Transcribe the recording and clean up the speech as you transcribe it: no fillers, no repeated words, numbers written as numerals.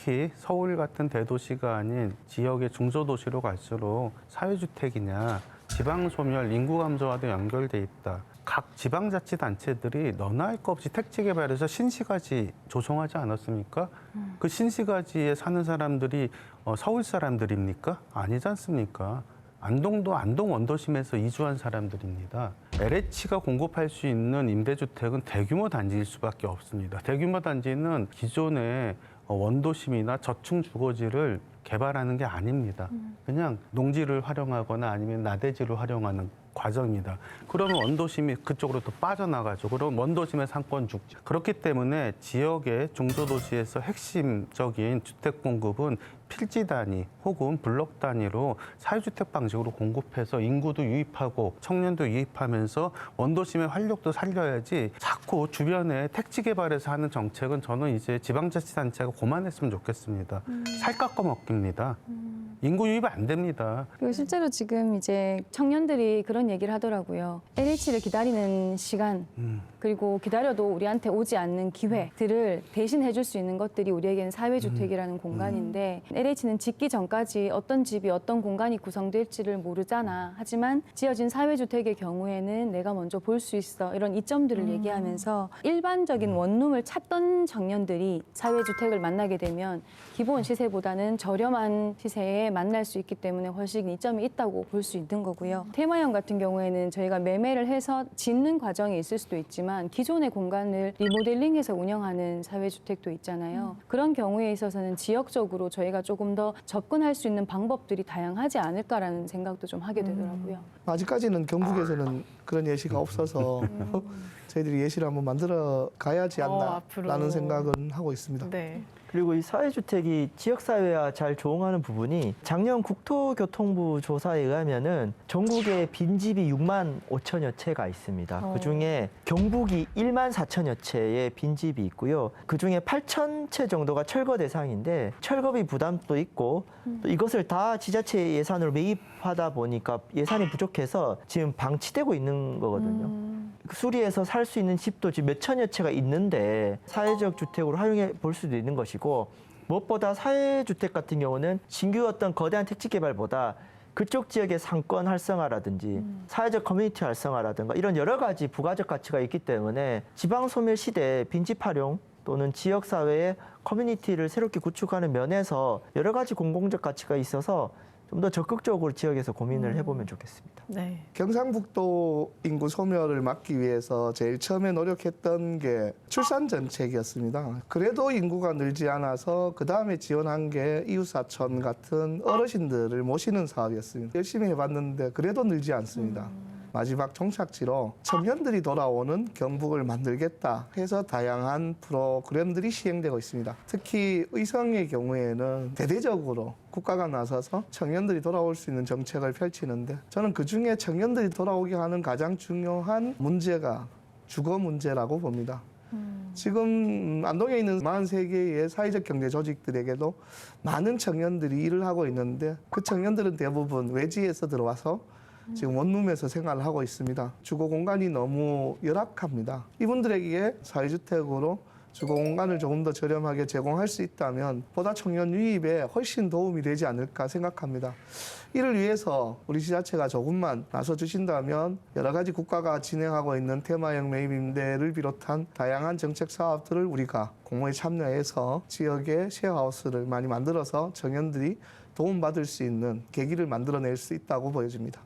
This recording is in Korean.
특히 서울 같은 대도시가 아닌 지역의 중소도시로 갈수록 사회주택이냐 지방소멸, 인구 감소와도 연결돼 있다. 각 지방자치단체들이 너나 할 것 없이 택지 개발해서 신시가지 조성하지 않았습니까? 그 신시가지에 사는 사람들이 서울 사람들입니까? 아니지 않습니까? 안동도 안동 원도심에서 이주한 사람들입니다. LH가 공급할 수 있는 임대주택은 대규모 단지일 수밖에 없습니다. 대규모 단지는 기존의 원도심이나 저층 주거지를 개발하는 게 아닙니다. 그냥 농지를 활용하거나 아니면 나대지를 활용하는 과정입니다. 그러면 원도심이 그쪽으로 또 빠져나가죠. 그럼 원도심의 상권 죽죠. 그렇기 때문에 지역의 중소도시에서 핵심적인 주택 공급은 필지 단위 혹은 블록 단위로 사회주택 방식으로 공급해서 인구도 유입하고 청년도 유입하면서 원도심의 활력도 살려야지 자꾸 주변에 택지 개발해서 하는 정책은 저는 이제 지방자치단체가 그만했으면 좋겠습니다. 살 깎아 먹깁니다. 인구 유입 안 됩니다. 그리고 실제로 지금 이제 청년들이 그런 얘기를 하더라고요. LH를 기다리는 시간, 그리고 기다려도 우리한테 오지 않는 기회들을 대신 해줄 수 있는 것들이 우리에게는 사회주택이라는 공간인데 LH는 짓기 전까지 어떤 집이 어떤 공간이 구성될지를 모르잖아. 하지만 지어진 사회주택의 경우에는 내가 먼저 볼 수 있어. 이런 이점들을 얘기하면서 일반적인 원룸을 찾던 청년들이 사회주택을 만나게 되면 기본 시세보다는 저렴한 시세에 만날 수 있기 때문에 훨씬 이점이 있다고 볼 수 있는 거고요. 테마형 같은 경우에는 저희가 매매를 해서 짓는 과정이 있을 수도 있지만 기존의 공간을 리모델링해서 운영하는 사회주택도 있잖아요. 그런 경우에 있어서는 지역적으로 저희가 조금 더 접근할 수 있는 방법들이 다양하지 않을까라는 생각도 좀 하게 되더라고요. 아직까지는 경북에서는 그런 예시가 없어서 저희들이 예시를 한번 만들어 가야지 않나라는 앞으로. 생각은 하고 있습니다. 네. 그리고 이 사회주택이 지역사회와 잘 조응하는 부분이 작년 국토교통부 조사에 의하면은 전국에 빈집이 6만 5천여 채가 있습니다. 그중에 경북이 1만 4천여 채의 빈집이 있고요. 그중에 8천 채 정도가 철거 대상인데 철거비 부담도 있고 또 이것을 다 지자체 예산으로 매입하다 보니까 예산이 부족해서 지금 방치되고 있는 거거든요. 수리해서 살 수 있는 집도 지금 몇 천여 채가 있는데 사회적 주택으로 활용해 볼 수도 있는 것이고 무엇보다 사회주택 같은 경우는 신규 어떤 거대한 택지 개발보다 그쪽 지역의 상권 활성화라든지 사회적 커뮤니티 활성화라든가 이런 여러 가지 부가적 가치가 있기 때문에 지방 소멸 시대에 빈집 활용 또는 지역사회의 커뮤니티를 새롭게 구축하는 면에서 여러 가지 공공적 가치가 있어서 좀 더 적극적으로 지역에서 고민을 해보면 좋겠습니다. 네. 경상북도 인구 소멸을 막기 위해서 제일 처음에 노력했던 게 출산 정책이었습니다. 그래도 인구가 늘지 않아서 그 다음에 지원한 게 이웃사촌 같은 어르신들을 모시는 사업이었습니다. 열심히 해봤는데 그래도 늘지 않습니다. 마지막 종착지로 청년들이 돌아오는 경북을 만들겠다 해서 다양한 프로그램들이 시행되고 있습니다. 특히 의성의 경우에는 대대적으로 국가가 나서서 청년들이 돌아올 수 있는 정책을 펼치는데 저는 그중에 청년들이 돌아오게 하는 가장 중요한 문제가 주거 문제라고 봅니다. 지금 안동에 있는 43개의 사회적 경제 조직들에게도 많은 청년들이 일을 하고 있는데 그 청년들은 대부분 외지에서 들어와서 지금 원룸에서 생활을 하고 있습니다. 주거 공간이 너무 열악합니다. 이분들에게 사회주택으로 주거 공간을 조금 더 저렴하게 제공할 수 있다면 보다 청년 유입에 훨씬 도움이 되지 않을까 생각합니다. 이를 위해서 우리 지자체가 조금만 나서주신다면 여러 가지 국가가 진행하고 있는 테마형 매입 임대를 비롯한 다양한 정책 사업들을 우리가 공모에 참여해서 지역의 쉐어하우스를 많이 만들어서 청년들이 도움받을 수 있는 계기를 만들어낼 수 있다고 보여집니다.